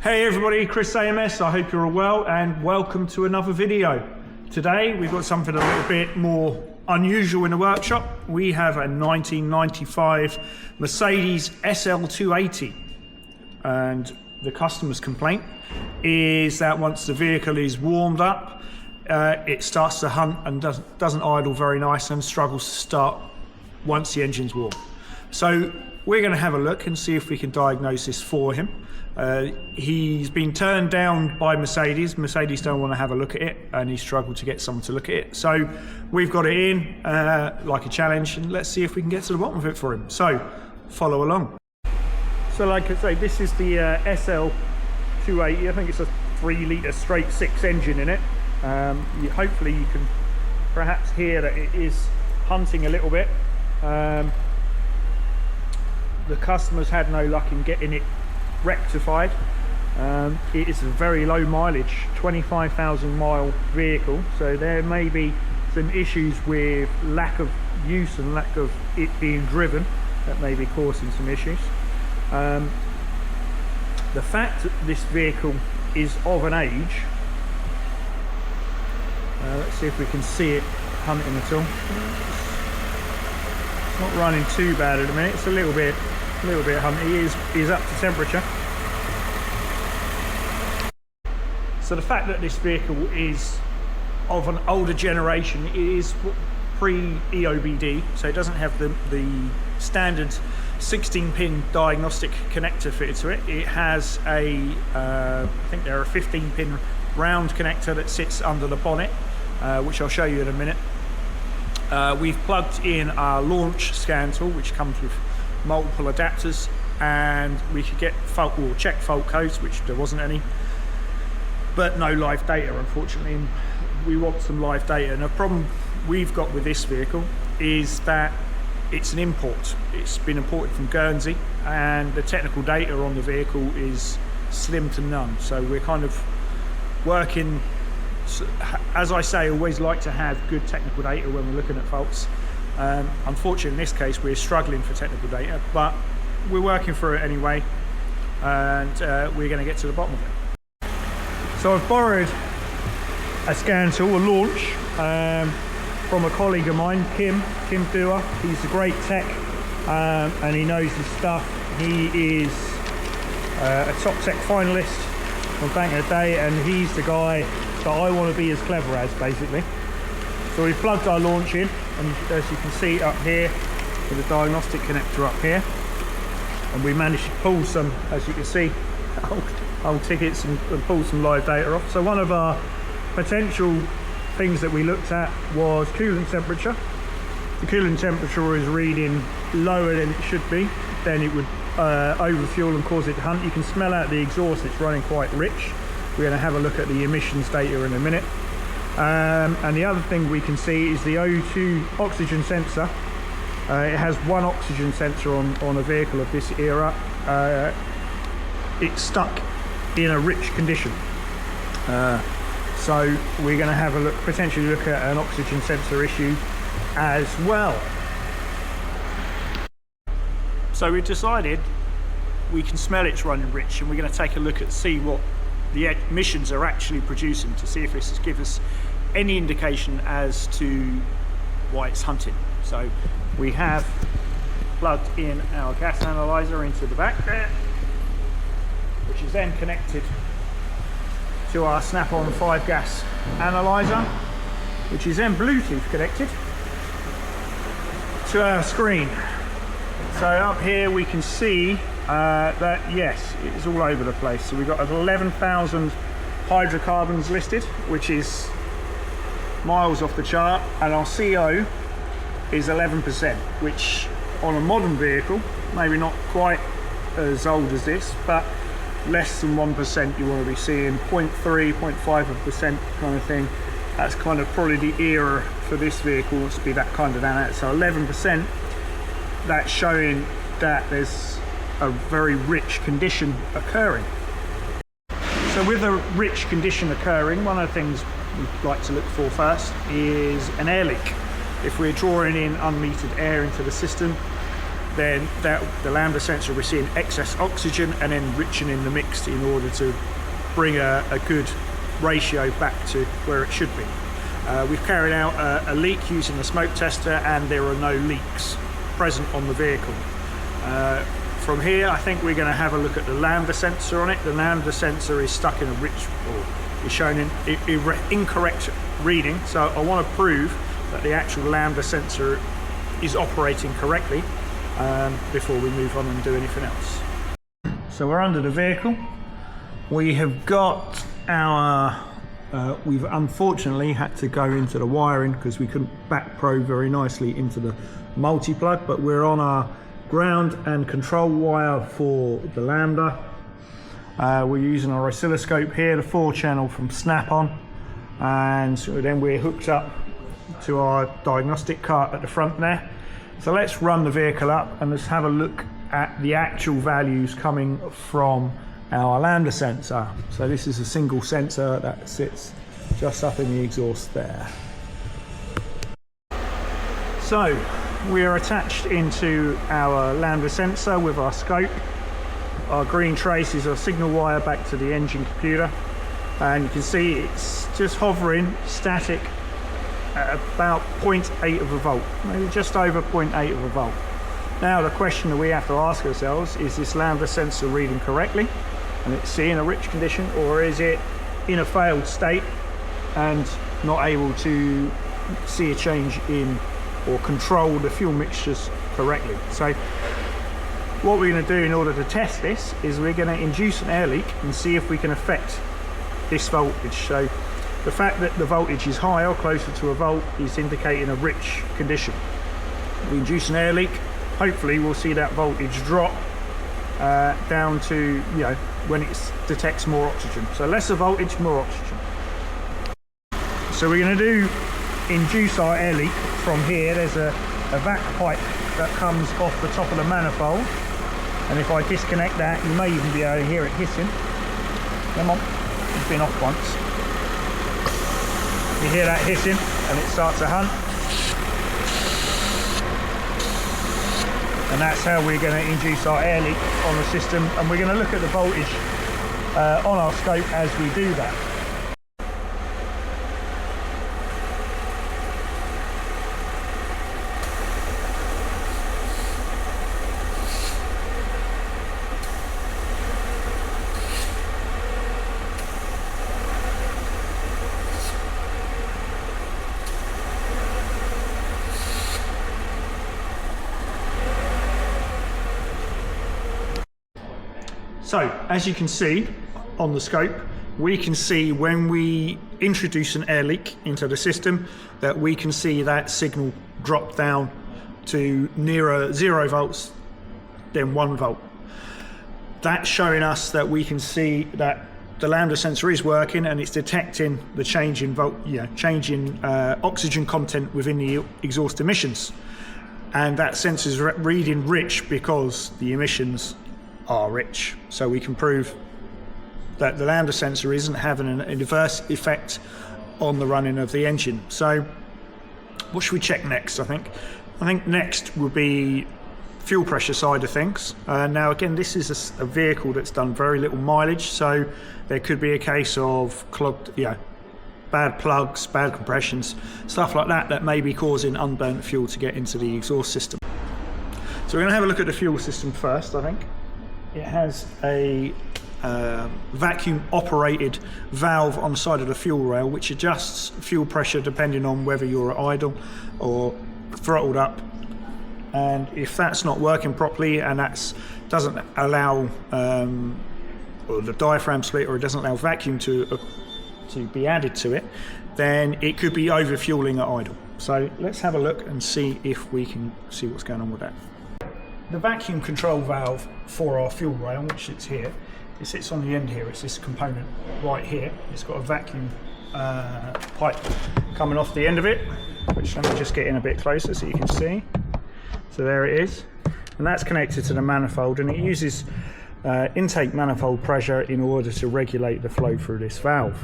Hey everybody, Chris AMS, I hope you're all well and welcome to another video. Today we've got something a little bit more unusual in the workshop. We have a 1995 Mercedes SL280 and the customer's complaint is that once the vehicle is warmed up, it starts to hunt and doesn't idle very nice and struggles to start once the engine's warm. So we're going to have a look and see if we can diagnose this for him. He's been turned down by Mercedes. Mercedes don't want to have a look at it and he struggled to get someone to look at it. So we've got it in like a challenge and let's see if we can get to the bottom of it for him. So follow along. So like I say, this is the SL280. I think it's a 3-litre straight 6 engine in it. Hopefully you can perhaps hear that it is hunting a little bit. The customer's had no luck in getting it rectified. It is a very low mileage, 25,000 mile vehicle, so there may be some issues with lack of use and lack of it being driven that may be causing some issues. The fact that this vehicle is of an age, let's see if we can see it hunting at all. It's not running too bad at the minute, it's a little bit hunty. He is up to temperature. So the fact that this vehicle is of an older generation, it is pre-EOBD, so it doesn't have the standard 16-pin diagnostic connector fitted to it. It has a, I think there are a 15-pin round connector that sits under the bonnet, which I'll show you in a minute. We've plugged in our launch scan tool, which comes with multiple adapters, and we could get fault or check fault codes, which there wasn't any, but no live data, unfortunately. We want some live data, and the problem we've got with this vehicle is that it's an import. It's been imported from Guernsey and the technical data on the vehicle is slim to none, so we're kind of working, as I say, I always like to have good technical data when we're looking at faults. Unfortunately in this case we're struggling for technical data, but we're working through it anyway, and we're going to get to the bottom of it. So I've borrowed a scan tool, a launch, from a colleague of mine, Kim Dewar. He's a great tech, and he knows his stuff. He is a top tech finalist from back in the day, and he's the guy that I want to be as clever as, basically. So we've plugged our launch in, and as you can see up here with the diagnostic connector up here, and we managed to pull some, as you can see, old tickets and pull some live data off. So one of our potential things that we looked at was coolant temperature. The coolant temperature is reading lower than it should be, then it would overfuel and cause it to hunt. You can smell out the exhaust, it's running quite rich. We're going to have a look at the emissions data in a minute. And the other thing we can see is the O2 oxygen sensor. It has one oxygen sensor on a vehicle of this era. It's stuck in a rich condition. So we're going to have a look, potentially look at an oxygen sensor issue as well. So we've decided we can smell it's running rich, and we're going to take a look at see what the emissions are actually producing, to see if this gives us any indication as to why it's hunting. So we have plugged in our gas analyzer into the back there, which is then connected to our snap-on 5 gas analyzer, which is then Bluetooth connected to our screen. So up here we can see that yes, it's all over the place. So we've got 11,000 hydrocarbons listed, which is miles off the chart, and our CO is 11%, which on a modern vehicle, maybe not quite as old as this, but less than 1% you want to be seeing, 0.3, 0.5% kind of thing. That's kind of probably the era for this vehicle, wants to be that kind of down. So 11%, that's showing that there's a very rich condition occurring. So with a rich condition occurring, one of the things we'd like to look for first is an air leak. If we're drawing in unmetered air into the system, then the lambda sensor will be seeing excess oxygen and then richening the mix in order to bring a good ratio back to where it should be. We've carried out a leak using the smoke tester, and there are no leaks present on the vehicle. From here, I think we're going to have a look at the lambda sensor on it. The lambda sensor is stuck in a rich, or is showing an incorrect reading, so I want to prove that the actual lambda sensor is operating correctly before we move on and do anything else. So we're under the vehicle. We have got our we've unfortunately had to go into the wiring because we couldn't back probe very nicely into the multi-plug, but we're on our ground and control wire for the lambda. We're using our oscilloscope here, the 4-channel from Snap-on, and so then we're hooked up to our diagnostic cart at the front there. So let's run the vehicle up and let's have a look at the actual values coming from our lambda sensor. So this is a single sensor that sits just up in the exhaust there. So we are attached into our lambda sensor with our scope. Our green trace is our signal wire back to the engine computer, and you can see it's just hovering static at about 0.8 of a volt, maybe just over 0.8 of a volt. Now the question that we have to ask ourselves is this lambda sensor reading correctly and it's seeing a rich condition, or is it in a failed state and not able to see a change in or control the fuel mixtures correctly? So what we're going to do in order to test this is we're going to induce an air leak and see if we can affect this voltage. So the fact that the voltage is high or closer to a volt is indicating a rich condition. We induce an air leak, hopefully we'll see that voltage drop down to, you know, when it detects more oxygen. So lesser voltage, more oxygen. So we're going to induce our air leak from here. There's a vac pipe that comes off the top of the manifold, and if I disconnect that, you may even be able to hear it hissing. Come on, it's been off once. You hear that hissing and it starts to hunt, and that's how we're going to induce our air leak on the system, and we're going to look at the voltage on our scope as we do that. So, as you can see on the scope, we can see when we introduce an air leak into the system that we can see that signal drop down to nearer 0 volts than 1 volt. That's showing us that we can see that the lambda sensor is working and it's detecting the change in oxygen content within the exhaust emissions, and that sensor is reading rich because the emissions are rich. So we can prove that the lambda sensor isn't having an adverse effect on the running of the engine. So what should we check next? I think next will be fuel pressure side of things. Now again, this is a vehicle that's done very little mileage, so there could be a case of clogged, bad plugs, bad compressions, stuff like that may be causing unburnt fuel to get into the exhaust system. So we're going to have a look at the fuel system first. I think it has a vacuum operated valve on the side of the fuel rail which adjusts fuel pressure depending on whether you're at idle or throttled up, and if that's not working properly and that doesn't allow or the diaphragm split, or it doesn't allow vacuum to be added to it, then it could be over fueling at idle. So let's have a look and see if we can see what's going on with that. The vacuum control valve for our fuel rail, which sits here, it sits on the end here. It's this component right here. It's got a vacuum pipe coming off the end of it, which let me just get in a bit closer so you can see. So there it is, and that's connected to the manifold, and it uses intake manifold pressure in order to regulate the flow through this valve.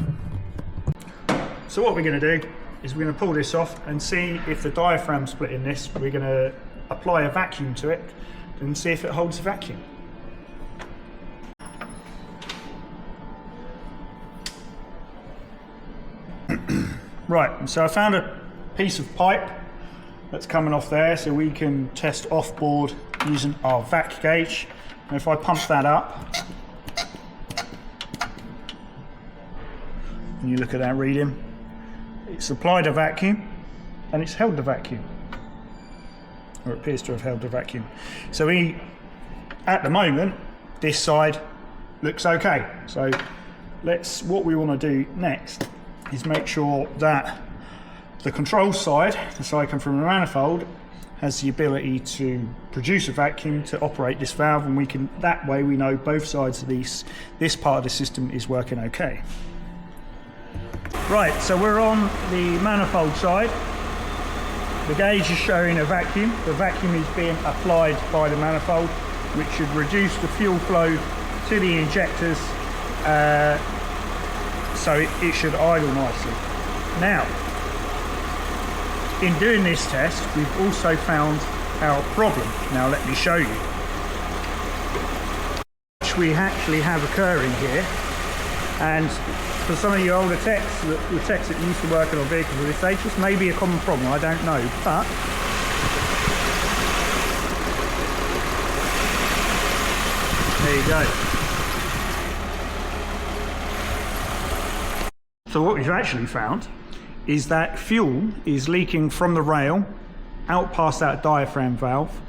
So what we're going to do is we're going to pull this off and see if the diaphragm split in this. We're going to apply a vacuum to it and see if it holds the vacuum. Right, so I found a piece of pipe that's coming off there, so we can test off board using our vac gauge. And if I pump that up, and you look at that reading, it's supplied a vacuum and it's held the vacuum, or it appears to have held the vacuum. So at the moment, this side looks okay. So what we want to do next is make sure that the control side, the side coming from the manifold, has the ability to produce a vacuum to operate this valve, and that way we know both sides of this part of the system is working okay. Right, so we're on the manifold side. The gauge is showing a vacuum. The vacuum is being applied by the manifold, which should reduce the fuel flow to the injectors, so it should idle nicely. Now, in doing this test, we've also found our problem. Now let me show you. Which we actually have occurring here. And for some of you older techs, the techs that used to work on vehicles of this age, this may be a common problem, I don't know. But there you go. So what we've actually found is that fuel is leaking from the rail out past that diaphragm valve,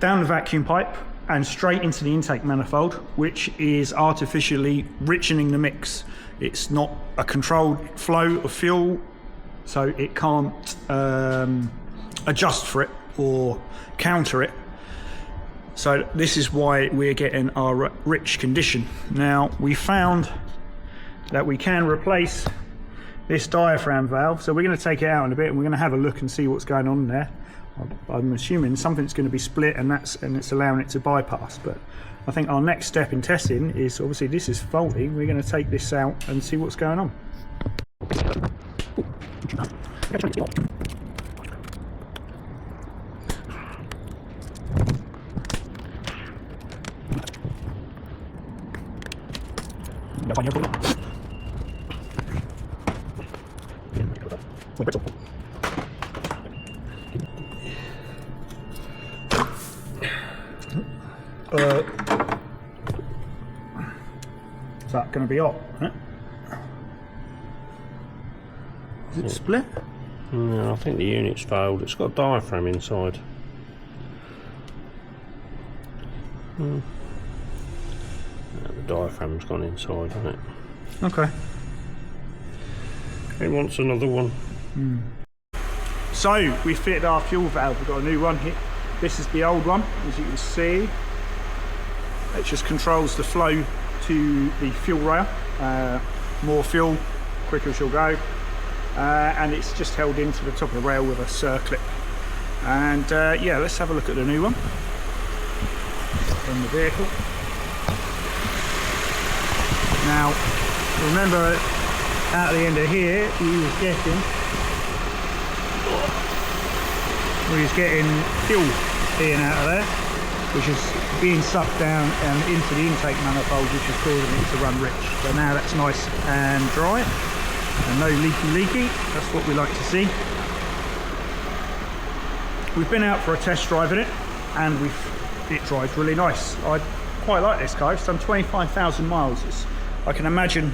down the vacuum pipe and straight into the intake manifold, which is artificially richening the mix. It's not a controlled flow of fuel, so it can't adjust for it or counter it. So this is why we're getting our rich condition. Now, we found that we can replace this diaphragm valve, so we're going to take it out in a bit and we're going to have a look and see what's going on there. I'm assuming something's going to be split and it's allowing it to bypass, but I think our next step in testing is, obviously this is faulty, we're going to take this out and see what's going on. Is that going to be hot? Huh? Is it split? No, I think the unit's failed. It's got a diaphragm inside. The diaphragm's gone inside, hasn't it? Okay. It wants another one. So we fitted our fuel valve. We've got a new one here. This is the old one, as you can see. It just controls the flow to the fuel rail. More fuel, quicker she'll go. And it's just held into the top of the rail with a circlip. And yeah, let's have a look at the new one in the vehicle. Now, remember at the end of here, we was getting fuel in out of there, which is being sucked down and into the intake manifold, which is causing it to run rich. So now that's nice and dry and no leaky. That's what we like to see. We've been out for a test drive in it, and it drives really nice. I quite like this car. It's done 25,000 miles. I can imagine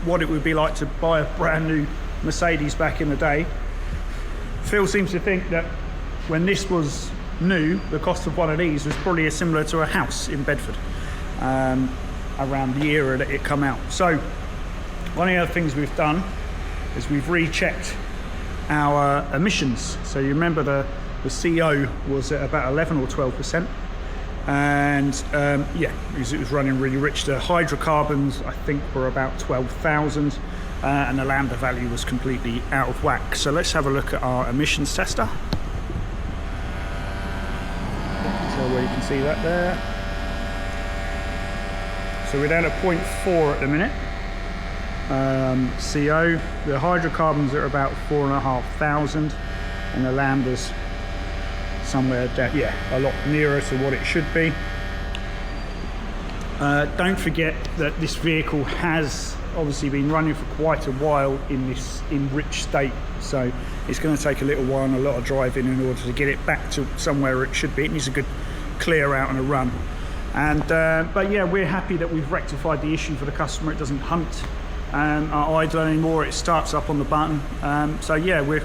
what it would be like to buy a brand new Mercedes back in the day. Phil seems to think that when this was new, the cost of one of these was probably similar to a house in Bedford, around the era that it come out. So one of the other things we've done is we've rechecked our emissions. So you remember the CO was at about 11 or 12%, and yeah, because it was running really rich. The hydrocarbons I think were about 12,000, and the lambda value was completely out of whack. So let's have a look at our emissions tester. So where you can see that there. So we're down at 0.4 at the minute. CO, the hydrocarbons are about 4,500, and the lambdas somewhere down, yeah, a lot nearer to what it should be. Don't forget that this vehicle has obviously been running for quite a while in this rich state, so it's going to take a little while and a lot of driving in order to get it back to somewhere it should be. It needs a good clear out and a run. And but yeah, we're happy that we've rectified the issue for the customer. It doesn't hunt idle anymore, it starts up on the button. So yeah,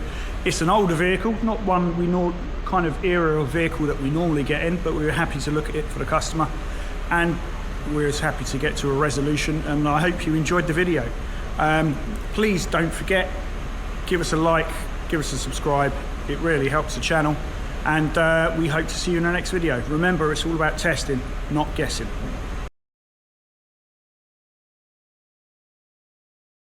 it's an older vehicle, not one we know kind of era of vehicle that we normally get in, but we were happy to look at it for the customer, and we're as happy to get to a resolution. And I hope you enjoyed the video. Please don't forget, give us a like, give us a subscribe, it really helps the channel, and we hope to see you in the next video. Remember, it's all about testing, not guessing.